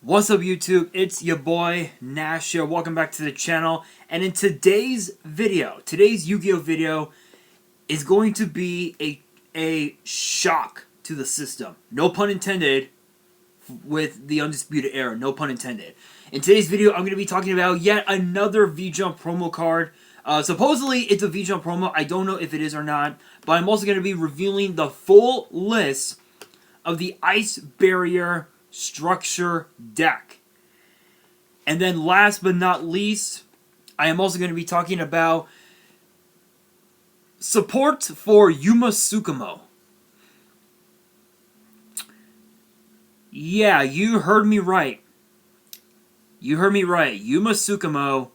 What's up YouTube? It's your boy Nash here. Welcome back to the channel. And in today's Yu-Gi-Oh video is going to be a shock to the system. No pun intended with the Undisputed Era. No pun intended. In today's video, I'm going to be talking about yet another V-Jump promo card. Supposedly, it's a V-Jump promo. I don't know if it is or not. But I'm also going to be revealing the full list of the Ice Barrier structure deck. And then last but not least, I am also going to be talking about support for Yuma Tsukumo. Yeah, you heard me right. Yuma Tsukumo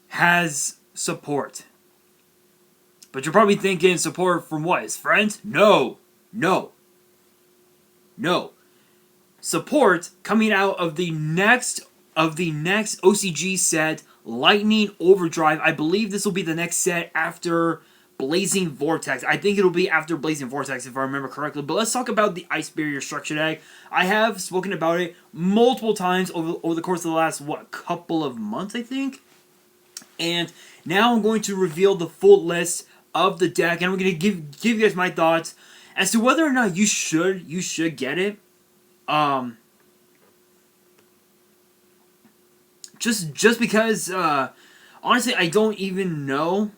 has support. But you're probably thinking, support from what? His friends? No. Support coming out of the next OCG set, Lightning Overdrive. I believe this will be the next set after Blazing Vortex. I think it'll be after Blazing Vortex if I remember correctly. But let's talk about the Ice Barrier structure deck. I have spoken about it multiple times over the course of the last, couple of months, I think. And now I'm going to reveal the full list of the deck, and I'm going to give you guys my thoughts as to whether or not you should get it. Just because, honestly, I don't even know.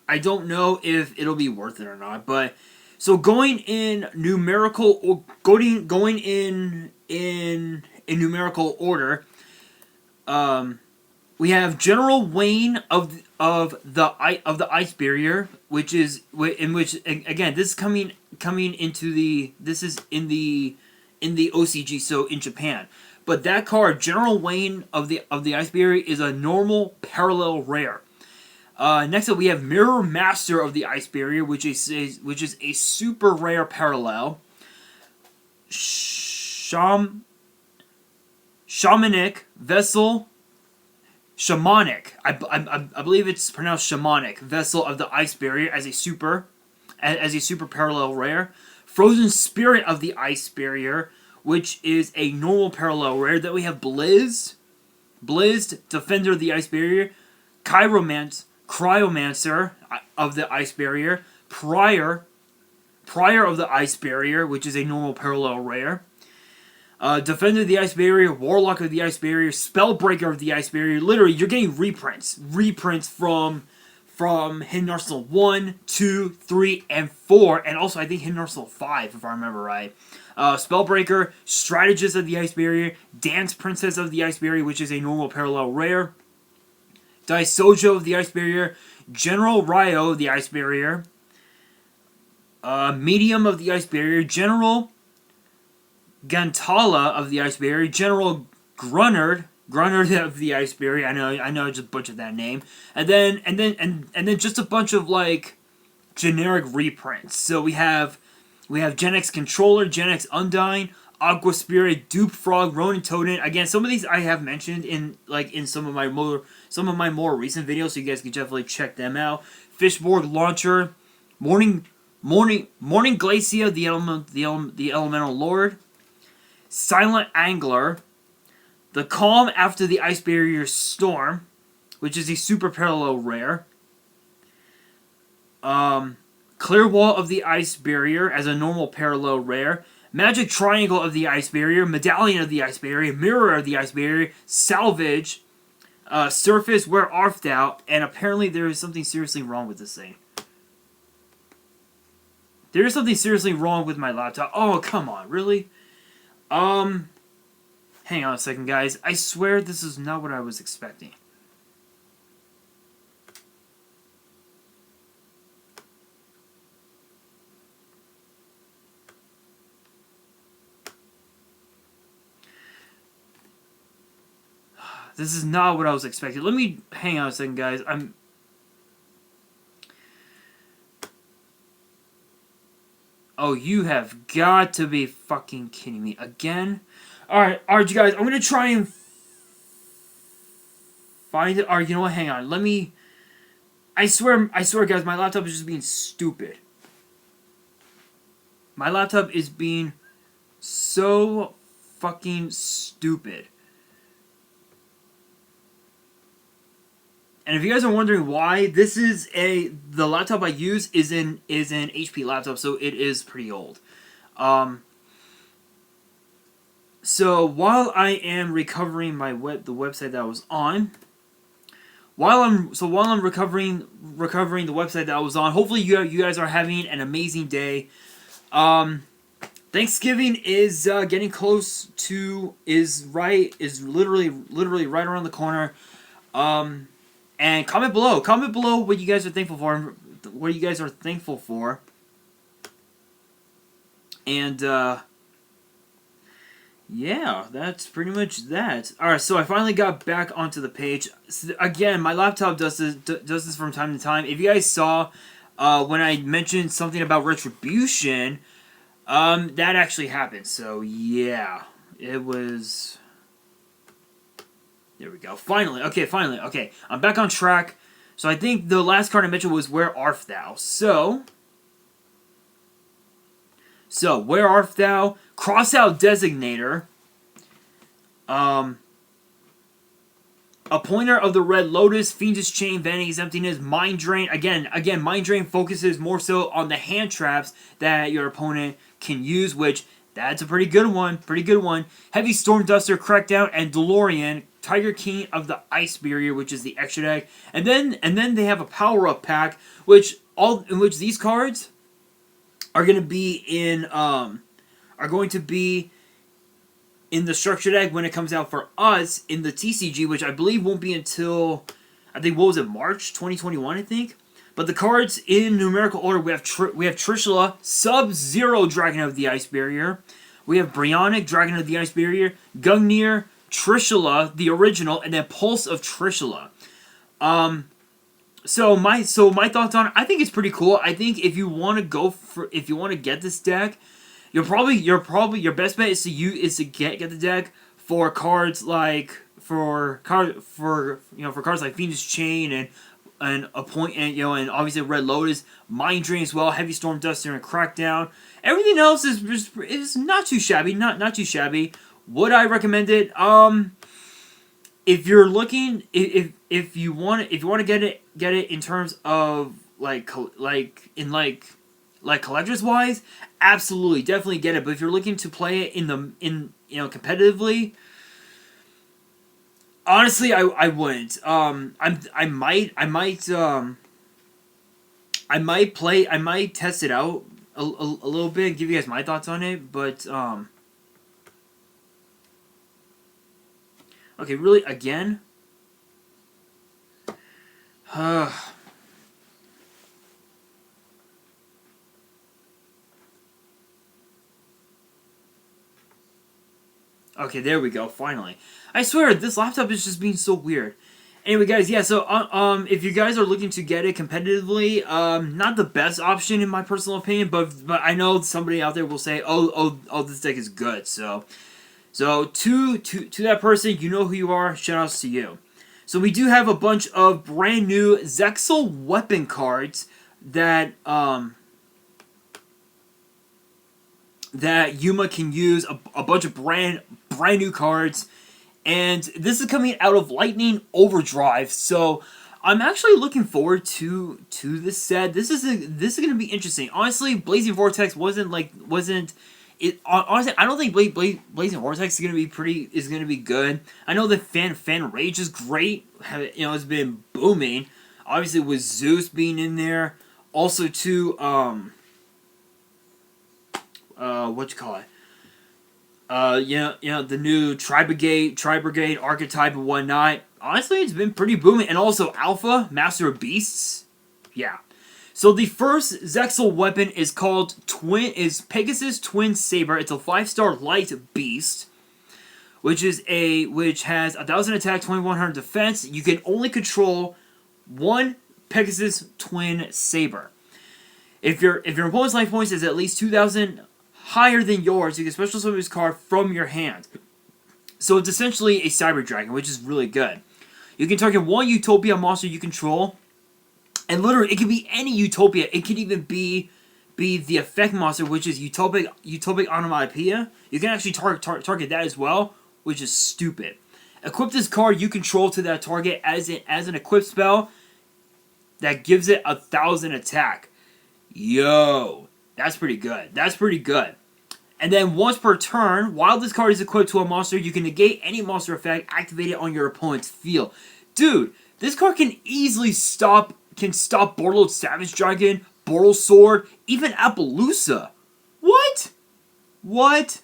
I don't know if it'll be worth it or not. But so going in numerical or going in numerical order, we have General Wayne of the Ice Barrier, which is again this is coming into this is in the OCG, so in Japan. But that card, General Wayne of the Ice Barrier, is a normal parallel rare. Next up, we have Mirror Master of the Ice Barrier, which is a super rare parallel. Shamanic Vessel. Shamanic. I believe it's pronounced Shamanic Vessel of the Ice Barrier as a super parallel rare. Frozen Spirit of the Ice Barrier, which is a normal parallel rare. Then we have Blizzed, Defender of the Ice Barrier, Cryomancer of the Ice Barrier, Prior of the Ice Barrier, which is a normal parallel rare, Defender of the Ice Barrier, Warlock of the Ice Barrier, Spellbreaker of the Ice Barrier. Literally, you're getting reprints from Hidden Arsenal 1, 2, 3, and 4, and also I think Hidden Arsenal 5, if I remember right. Spellbreaker, Strategist of the Ice Barrier, Dance Princess of the Ice Barrier, which is a normal parallel rare, Daisojo of the Ice Barrier, General Ryo of the Ice Barrier, Medium of the Ice Barrier, General Gantala of the Ice Barrier, General Grunnard of the Ice Barrier. I know, I just butchered that name. And then just a bunch of like generic reprints. So we have Gen X Controller, Gen X Undyne, Aqua Spirit, Dupe Frog, Ronin Totem. Again, some of these I have mentioned in some of my more recent videos, so you guys can definitely check them out. Fishborg Launcher, Morning Glacia, the Elemental Lord, Silent Angler, the Calm after the Ice Barrier Storm, which is a super parallel rare. Clear Wall of the Ice Barrier as a normal parallel rare. Magic Triangle of the Ice Barrier, Medallion of the Ice Barrier, Mirror of the Ice Barrier, Salvage, Surface, Where Art Thou, and apparently there is something seriously wrong with this thing. There is something seriously wrong with my laptop. Oh, come on, really? Hang on a second, guys. I swear this is not what I was expecting. This is not what I was expecting. Let me hang on a second, guys. Oh, you have got to be fucking kidding me again. All right, you guys. I'm gonna try and find it. All right, you know what? Hang on. Let me. I swear, guys. My laptop is just being stupid. My laptop is being so fucking stupid. And if you guys are wondering why, this is the laptop I use is an HP laptop, so it is pretty old. So while I am recovering the website that I was on, while I'm recovering the website that I was on, hopefully you guys are having an amazing day. Thanksgiving is getting close to is literally right around the corner. And comment below what you guys are thankful for. And yeah, that's pretty much that. Alright, so I finally got back onto the page. So again, my laptop does this from time to time. If you guys saw when I mentioned something about retribution, that actually happened. So yeah, it was... There we go. Finally. Okay, I'm back on track. So I think the last card I mentioned was Where Art Thou? So Where Art Thou? Cross out Designator. Appointer of the Red Lotus, Fiendish Chain, Vanity's Emptiness, Mind Drain. Again, Mind Drain focuses more so on the hand traps that your opponent can use, which that's a pretty good one. Heavy Storm Duster, Crackdown, and DeLorean, Tiger King of the Ice Barrier, which is the extra deck. And then they have a power-up pack, in which these cards are going to be in the structure deck when it comes out for us in the TCG, which I believe won't be until, I think, what was it, March 2021, I think? But the cards in numerical order, we have Trishula, Sub-Zero, Dragon of the Ice Barrier. We have Brionic, Dragon of the Ice Barrier, Gungnir, Trishula, the original, and then Pulse of Trishula. So my thoughts on it, I think it's pretty cool. I think if you want to get this deck, your best bet is to get the deck for cards like cards like Fiendish Chain and obviously Red Lotus, Mind Drain as well, Heavy Storm Duster, and Crackdown. Everything else is not too shabby, not too shabby. Would I recommend it? If you're looking, if you want to get it in terms of collectors wise, absolutely, definitely get it. But if you're looking to play it competitively, honestly, I wouldn't. I might test it out a little bit and give you guys my thoughts on it, but okay, really, again? Okay, there we go, finally. I swear, this laptop is just being so weird. Anyway, guys, yeah, so, if you guys are looking to get it competitively, not the best option in my personal opinion, but I know somebody out there will say, oh, this deck is good, so to that person, you know who you are, shoutouts to you. So we do have a bunch of brand new Zexal weapon cards that Yuma can use, a bunch of brand new cards, and this is coming out of Lightning Overdrive. So I'm actually looking forward to this set. This is going to be interesting. Honestly, Blazing Vortex wasn't it. Honestly, I don't think Blazing Vortex is going to be good. I know that Fan Rage is great. It's been booming. Obviously, with Zeus being in there, also too. The new Tri Brigade archetype and whatnot. Honestly, it's been pretty booming. And also Alpha, Master of Beasts. Yeah. So the first Zexal weapon is called Pegasus Twin Saber. It's a 5-star light beast, which has 1,000 attack, 2,100 defense. You can only control one Pegasus Twin Saber. If your opponent's life points is at least 2,000 higher than yours, you can special summon this card from your hand. So it's essentially a Cyber Dragon, which is really good. You can target one Utopia monster you control, and literally it can be any Utopia. It could even be be the effect monster, which is Utopic Onomatopoeia. You can actually target that as well, which is stupid. Equip this card you control to that target as an equipped spell that gives it 1,000 attack. Yo, that's pretty good. That's pretty good. And then once per turn, while this card is equipped to a monster, you can negate any monster effect activated on your opponent's field. Dude, this card can easily stop Borderlord Savage Dragon, Boral Sword, even Appaloosa. What? What?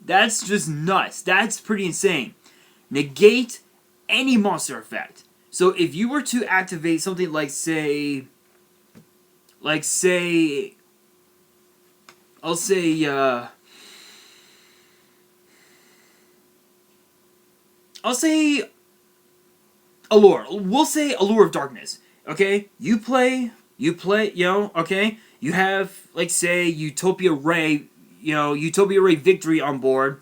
That's just nuts. That's pretty insane. Negate any monster effect. So if you were to activate something like say, I'll say, Allure. We'll say Allure of Darkness. Okay? You play, okay? You have, like, say, Utopia Ray Victory on board,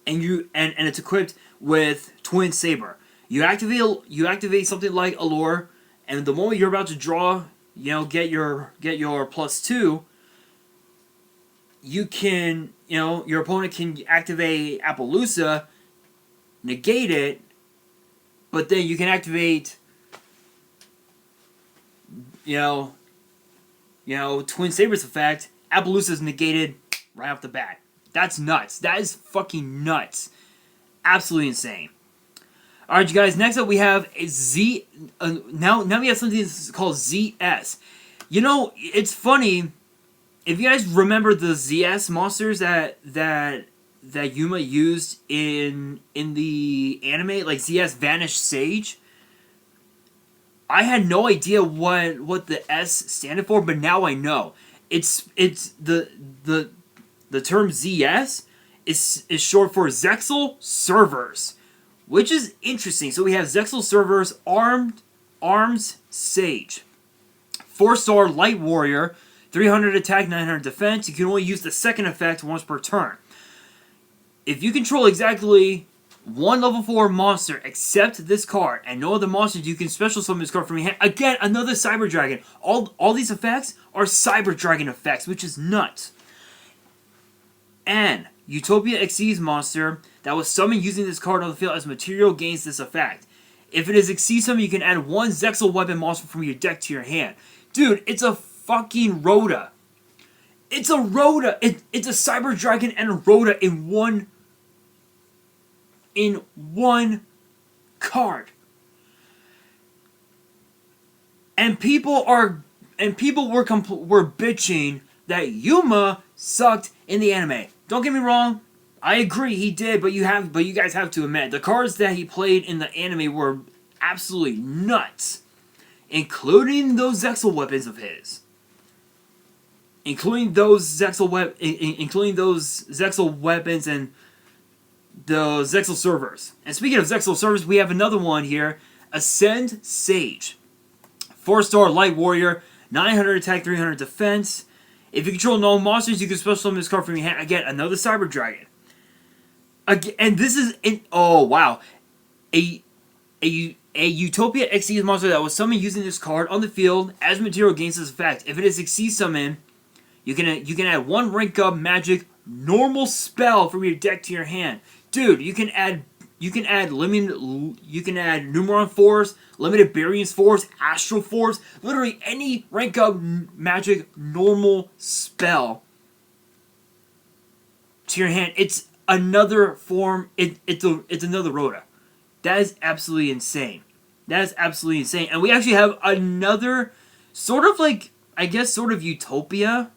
and it's equipped with Twin Saber. You activate something like Allure, and the moment you're about to draw, get your +2, you can, your opponent can activate Appaloosa, negate it, but then you can activate, Twin Saber's effect. Appaloosa's negated right off the bat. That's nuts. That is fucking nuts. Absolutely insane. Alright, you guys, next up we have a Z. Now we have something that's called ZS. It's funny. If you guys remember the ZS monsters that Yuma used in the anime, like ZS Vanished Sage, I had no idea what the S standed for, but now I know. It's the term ZS is short for Zexal Servers, which is interesting. So we have Zexal Servers, Arms Sage, 4-star Light Warrior, 300 attack, 900 defense. You can only use the second effect once per turn. If you control exactly one level 4 monster except this card and no other monsters, you can special summon this card from your hand. Again, another Cyber Dragon. All these effects are Cyber Dragon effects, which is nuts. And Utopia Xyz monster that was summoned using this card on the field as material gains this effect. If it is Xyz summon, you can add one Zexal weapon monster from your deck to your hand. Dude, it's a fucking Rhoda. It's a Rhoda. It's a Cyber Dragon and a Rhoda in one card. And people were bitching that Yuma sucked in the anime. Don't get me wrong, I agree he did, but you guys have to admit the cards that he played in the anime were absolutely nuts, including those Zexal weapons of his. Including those Zexal weapons and the Zexal Servers. And speaking of Zexal Servers, we have another one here. Ascend Sage. 4-star Light Warrior, 900 attack, 300 defense. If you control no monsters, you can special summon this card from your hand. Again, another Cyber Dragon. Again, and this is oh wow, a Utopia Xyz monster that was summoned using this card on the field as material gains this effect. If it is Xyz summon, you can add one rank up magic normal spell from your deck to your hand. Dude, you can add Numeron Force, Limited Barriers Force, Astral Force, literally any rank up magic normal spell to your hand. It's another form. It's another Rhoda. That is absolutely insane. That is absolutely insane. And we actually have another sort of like, I guess, sort of Utopia.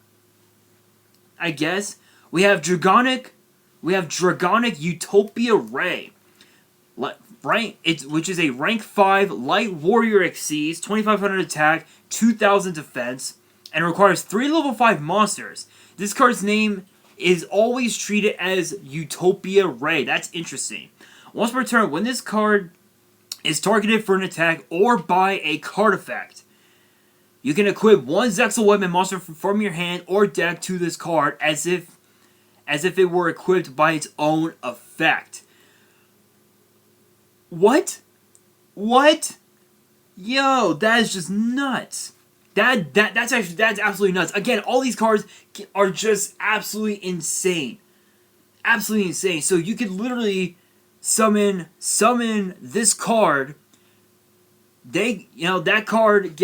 I guess we have Dragonic Utopia Ray. Which is a rank 5 Light Warrior Xyz, 2500 attack, 2000 defense, and requires 3 level 5 monsters. This card's name is always treated as Utopia Ray. That's interesting. Once per turn, when this card is targeted for an attack or by a card effect, you can equip one Zexal weapon monster from your hand or deck to this card as if it were equipped by its own effect. What? Yo, that is just nuts. That's absolutely nuts. Again, all these cards are just absolutely insane. Absolutely insane. So you could literally summon this card. That card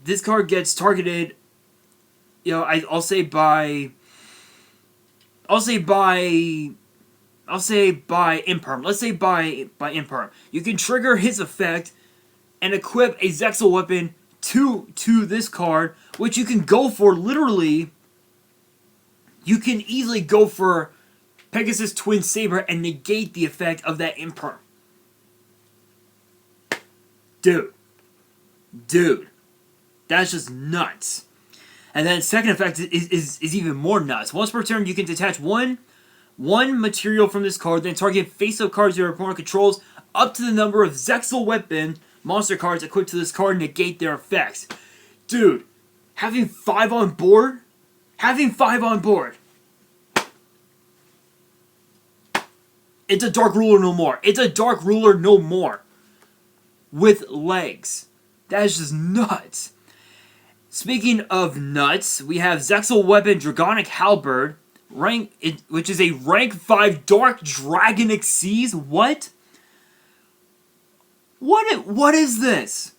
this card gets targeted. I'll say by imperm. Let's say by imperm. You can trigger his effect and equip a Zexal weapon to this card, which you can go for literally. You can easily go for Pegasus Twin Saber and negate the effect of that imperm. Dude, that's just nuts. And then second effect is even more nuts. Once per turn, you can detach one material from this card, then target face-up cards your opponent controls up to the number of Zexal weapon monster cards equipped to this card, negate their effects. Dude, having 5 on board? It's a Dark Ruler no more. With legs. That is just nuts. Speaking of nuts, we have Zexal Weapon Dragonic Halberd, which is a rank 5 Dark Dragon Xyz. What? What is this?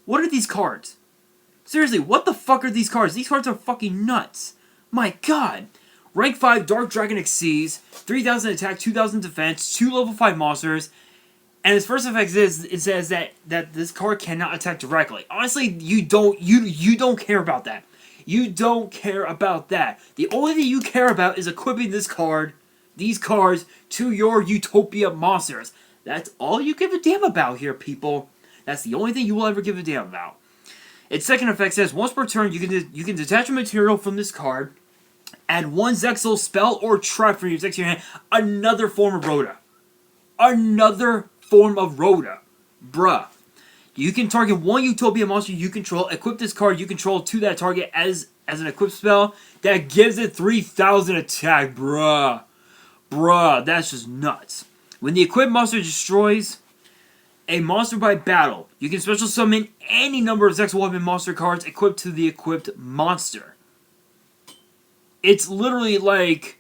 What are these cards? Seriously, what the fuck are these cards? These cards are fucking nuts. My god. Rank 5 Dark Dragon Xyz, 3,000 attack, 2,000 defense, 2 level 5 monsters. And its first effect it says that this card cannot attack directly. Honestly, you don't care about that. You don't care about that. The only thing you care about is equipping these cards to your Utopia monsters. That's all you give a damn about here, people. That's the only thing you will ever give a damn about. Its second effect says once per turn you can detach a material from this card, add 1 Zexal spell or trap from your deck to your hand. Another form of Rhoda. Bruh. You can target 1 Utopia monster you control, equip this card you control to that target as an equipped spell that gives it 3,000 attack. Bruh, that's just nuts. When the equipped monster destroys a monster by battle, you can special summon any number of Zexal Weapon monster cards equipped to the equipped monster. It's literally like,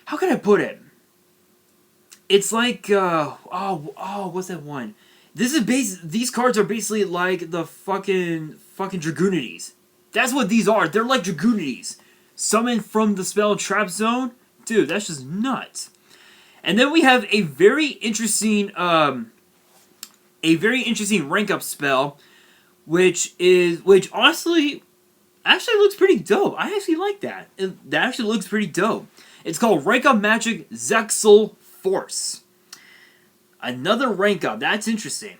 how can I put it? It's like, what's that one? These cards are basically like the fucking Dragoonities. That's what these are. They're like Dragoonities. Summoned from the spell Trap Zone. Dude, that's just nuts. And then we have a very interesting rank up spell, which honestly actually looks pretty dope. I actually like that. That actually looks pretty dope. It's called Rank Up Magic Zexal Force. Another rank up. That's interesting.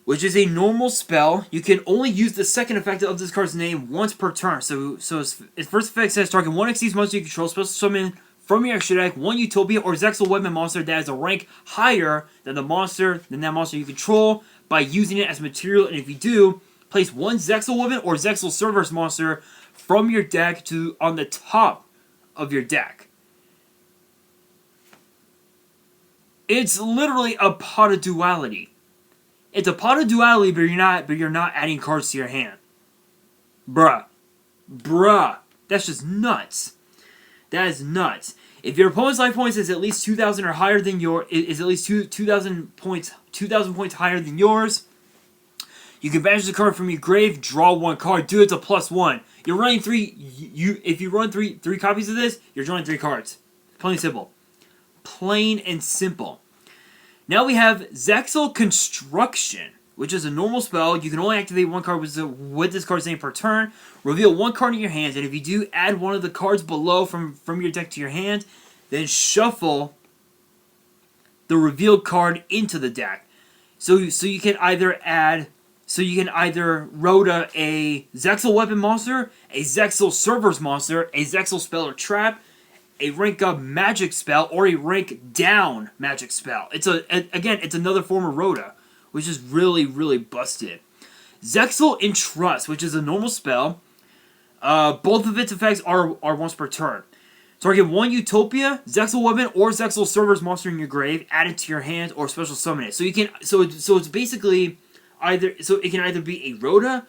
Which is a normal spell. You can only use the second effect of this card's name once per turn. So its first effect says target 1 Xyz monster you control, special summon from your extra deck 1 Utopia or Zexal Weapon monster that is a rank higher than that monster you control by using it as material. And if you do, place 1 Zexal Weapon or Zexal Cerberus monster from your deck on the top of your deck. It's literally a pot of duality. It's a pot of duality, but you're not adding cards to your hand. Bruh. That's just nuts. That is nuts. If your opponent's life points is at least 2,000 or higher than is at least 2,000 points higher than yours, you can banish the card from your grave, draw 1 card. Dude, it's a +1. You're running 3. If you run three copies of this, you're drawing 3 cards. Plain and simple. Plain and simple. Now we have Zexal Construction, which is a normal spell. You can only activate 1 card with this card's name per turn. Reveal 1 card in your hands, and if you do, add 1 of the cards below from your deck to your hand. Then shuffle the revealed card into the deck. So you can either Rhoda a Zexal Weapon monster, a Zexal Cerberus monster, a Zexal Spell or Trap, a rank up magic spell, or a rank down magic spell. It's another form of Rhoda, which is really, really busted. Zexal Entrust, which is a normal spell. Both of its effects are once per turn. Target 1 Utopia, Zexal Weapon, or Zexal Cerberus monster in your grave, add it to your hand, or special summon it. So it's basically it can either be a Rhoda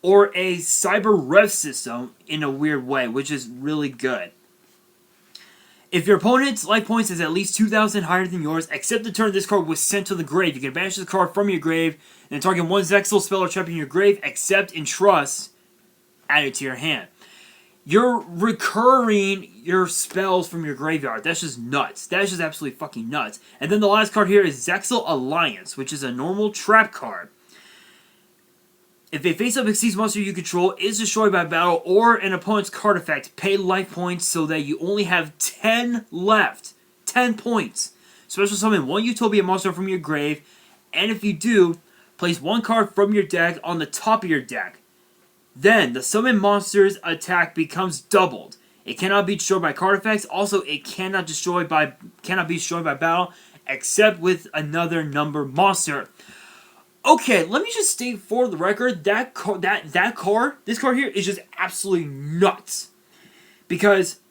or a cyber rev system in a weird way, which is really good. If your opponent's life points is at least 2,000 higher than yours, except the turn this card was sent to the grave, you can banish the card from your grave and target one Zexal spell or trap in your grave, except in Trust, add it to your hand. You're recurring your spells from your graveyard. That's just nuts. That's just absolutely fucking nuts. And then the last card here is Zexal Alliance, which is a normal trap card. If a face-up Exceeds monster you control is destroyed by battle or an opponent's card effect, pay life points so that you only have 10 left. 10 points. Special summon one Utopia monster from your grave, and if you do, place one card from your deck on the top of your deck. Then, the summon monster's attack becomes doubled. It cannot be destroyed by card effects. Also, it cannot be destroyed by battle, except with another number monster. Okay, let me just state for the record this card here is just absolutely nuts. Because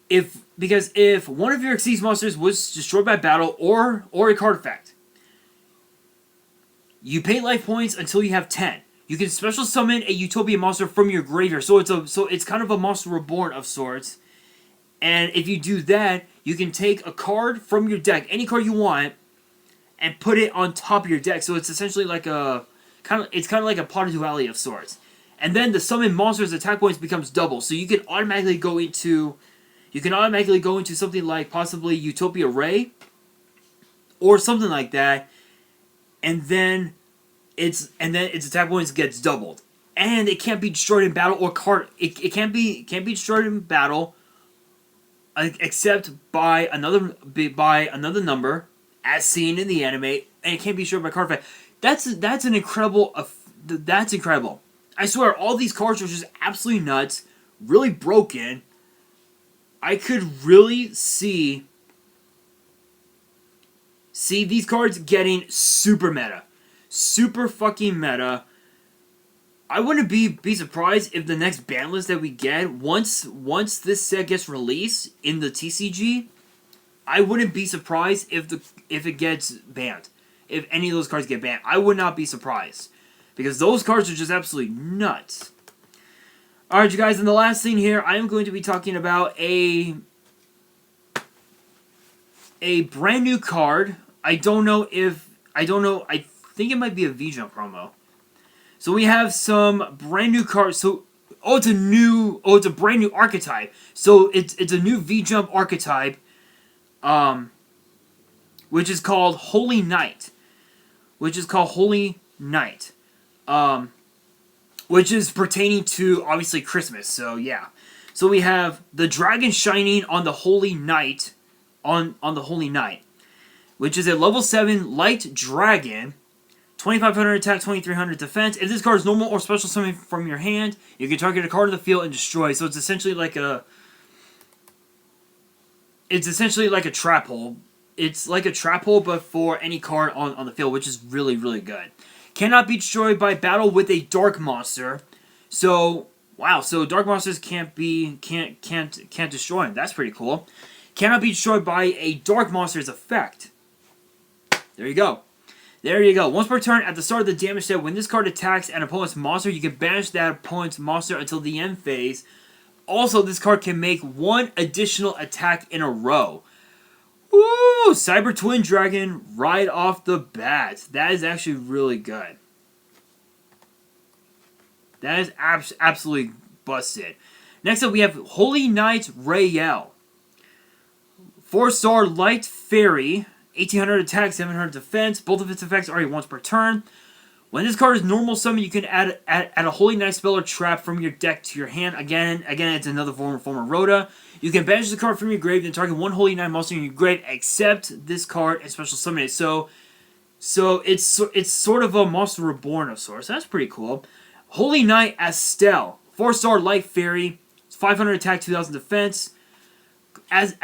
if one of your Exceeds monsters was destroyed by battle or a card effect, you pay life points until you have 10. You can special summon a Utopia monster from your graveyard, so it's kind of a Monster Reborn of sorts. And if you do that, you can take a card from your deck, any card you want, and put it on top of your deck. So it's essentially like a kind of like a Pot of Duality of sorts. And then the summon monster's attack points becomes double, so you can automatically go into something like possibly Utopia Ray or something like that, and then its attack points gets doubled. And it can't be destroyed in battle or card. It can't be destroyed in battle except by another number, as seen in the anime, and it can't be destroyed by card effect. That's incredible. That's incredible. I swear, all these cards are just absolutely nuts, really broken. I could really see these cards getting super meta. Super fucking meta. I wouldn't be surprised if the next ban list that we get, once this set gets released in the TCG, I wouldn't be surprised if it gets banned. If any of those cards get banned, I would not be surprised. Because those cards are just absolutely nuts. Alright, you guys, and the last thing here, I am going to be talking about a brand new card. I think it might be a V-Jump promo. So we have some brand new cards. It's a brand new archetype. So it's a new V-Jump archetype, which is called Holy Knight. Which is pertaining to, obviously, Christmas. So, yeah. So we have the Dragon Shining on the Holy Knight, on the Holy Knight, which is a level 7 light dragon, 2,500 attack, 2,300 defense. If this card is normal or special summon from your hand, you can target a card in the field and destroy. So it's essentially like a trap hole. It's like a trap hole, but for any card on the field, which is really, really good. Cannot be destroyed by battle with a dark monster. So, wow, so dark monsters can't destroy him. That's pretty cool. Cannot be destroyed by a dark monster's effect. There you go. Once per turn, at the start of the damage step, when this card attacks an opponent's monster, you can banish that opponent's monster until the end phase. Also, this card can make one additional attack in a row. Woo! Cyber Twin Dragon right off the bat. That is actually really good. That is absolutely busted. Next up, we have Holy Knight Rael. 4-star Light Fairy. 1,800 attack, 700 defense. Both of its effects are once per turn. When this card is normal summon, you can add a Holy Knight spell or trap from your deck to your hand. Again, it's another form of Rhoda. You can banish the card from your grave and target one Holy Knight monster in your grave, except this card and special summon it. So it's sort of a Monster Reborn of sorts. That's pretty cool. Holy Knight Estelle, 4-star Light Fairy, 500 attack, 2,000 defense. As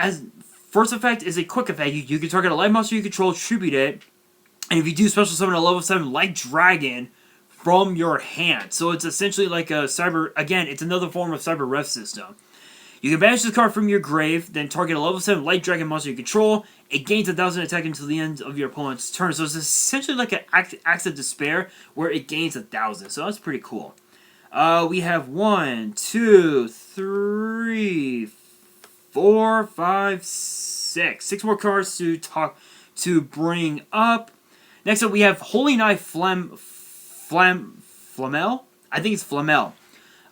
first effect is a quick effect. You can target a light monster you control, tribute it, and if you do, special summon a level 7 Light Dragon from your hand. So it's essentially like a cyber. Again, it's another form of cyber rev system. You can banish this card from your grave, then target a level 7 light dragon monster you control. It gains 1,000 attack until the end of your opponent's turn. So it's essentially like an Axe of Despair where it gains 1,000. So that's pretty cool. We have 1, 2, 3, 4, 5, 6. 6 more cards to bring up. Next up, we have Holy Knight Flamel. I think it's Flamel.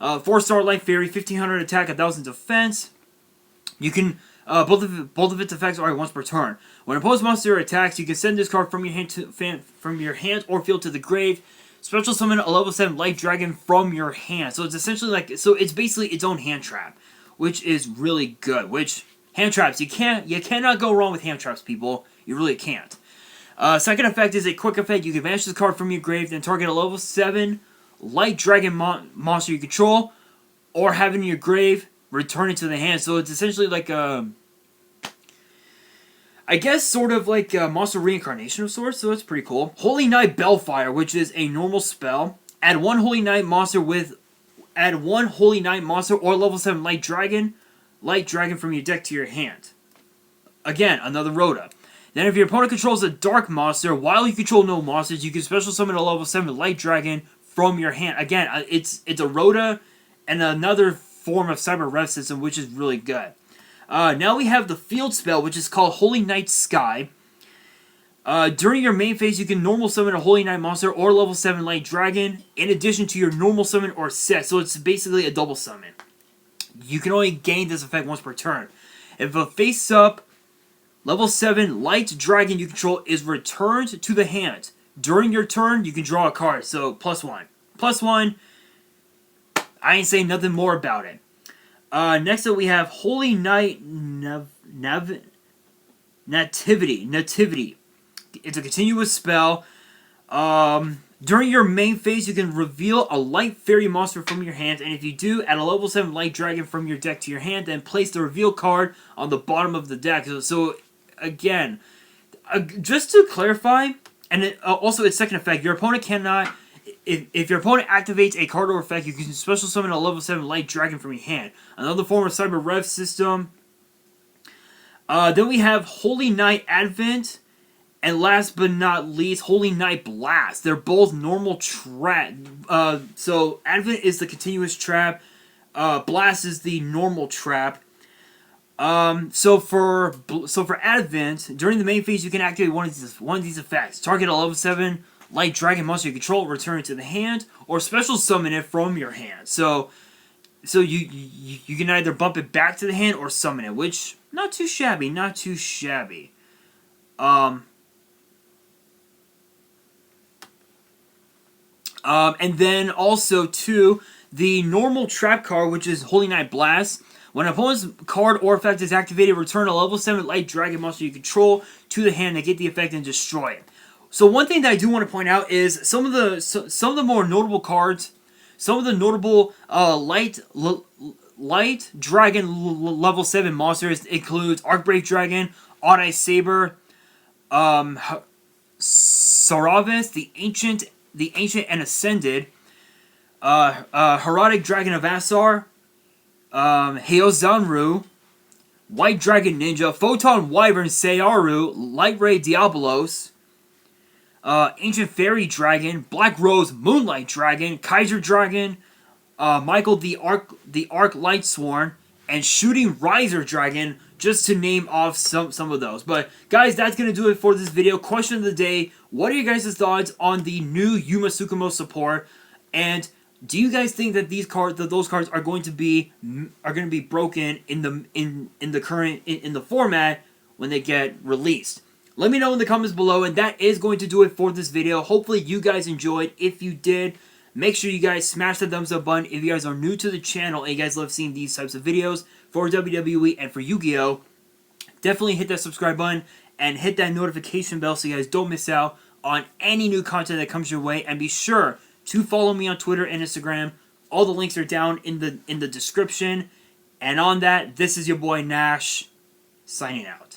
4-star Light Fairy, 1,500 attack, 1,000 defense. You can both of its effects are once per turn. When a opposed monster attacks, you can send this card from your hand or field to the grave. Special summon a level 7 Light Dragon from your hand. So it's essentially it's basically its own hand trap, which is really good. Which hand traps you cannot go wrong with hand traps, people. You really can't. Second effect is a quick effect. You can banish this card from your grave, then target a level 7 Light Dragon monster you control, or have it in your grave, return it to the hand. So it's essentially like I guess sort of like a monster reincarnation of sorts, so it's pretty cool. Holy Knight Bellfire, which is a normal spell. Add one Holy Knight monster or level 7 Light Dragon from your deck to your hand. Again, another Rhoda. Then if your opponent controls a dark monster, while you control no monsters, you can special summon a level 7 Light Dragon from your hand. Again, it's a Rhoda and another form of Cyber Rev system, which is really good. Now we have the field spell, which is called Holy Knight Sky. During your main phase, you can normal summon a Holy Knight monster or level 7 Light Dragon, in addition to your normal summon or set, so it's basically a double summon. You can only gain this effect once per turn. If a face-up level 7 Light Dragon you control is returned to the hand, during your turn, you can draw a card, so +1. +1, I ain't saying nothing more about it. Next up, we have Holy Knight Nativity. It's a continuous spell. During your main phase, you can reveal a Light Fairy monster from your hand, and if you do, add a level 7 Light Dragon from your deck to your hand, then place the reveal card on the bottom of the deck. So again, just to clarify, and also its second effect, your opponent cannot... If your opponent activates a card or effect, you can special summon a level 7 Light Dragon from your hand. Another form of Cyber Rev system. Then we have Holy Knight Advent. And last but not least, Holy Knight Blast. They're both normal trap. So Advent is the continuous trap. Blast is the normal trap. So for Advent, during the main phase, you can activate one of these effects. Target a level 7 Light Dragon monster you control, return it to the hand, or special summon it from your hand. So you can either bump it back to the hand or summon it, which not too shabby. And then also too, the normal trap card, which is Holy Knight Blast. When an opponent's card or effect is activated, return a level 7 Light Dragon monster you control to the hand to get the effect and destroy it. So one thing that I do want to point out is some of the more notable cards, some of the notable Light Dragon level 7 monsters includes Archbrave Dragon, Odd Eye Saber, Saravis, the Ancient and Ascended, Herodic Dragon of Asar, Heozanru, White Dragon Ninja, Photon Wyvern Searu, Light Ray Diabolos, Ancient Fairy Dragon, Black Rose Moonlight Dragon, Kaiser Dragon, Michael the Arc Lightsworn, and Shooting Riser Dragon, just to name off some of those. But guys, that's going to do it for this video. Question of the day, what are your guys' thoughts on the new Yuma Tsukumo support? And do you guys think that those cards are going to be broken in the format when they get released? Let me know in the comments below, and that is going to do it for this video. Hopefully you guys enjoyed. If you did, make sure you guys smash the thumbs up button. If you guys are new to the channel and you guys love seeing these types of videos for WWE and for Yu-Gi-Oh, definitely hit that subscribe button and hit that notification bell so you guys don't miss out on any new content that comes your way. And be sure to follow me on Twitter and Instagram. All the links are down in the description. And on that, this is your boy Nash, signing out.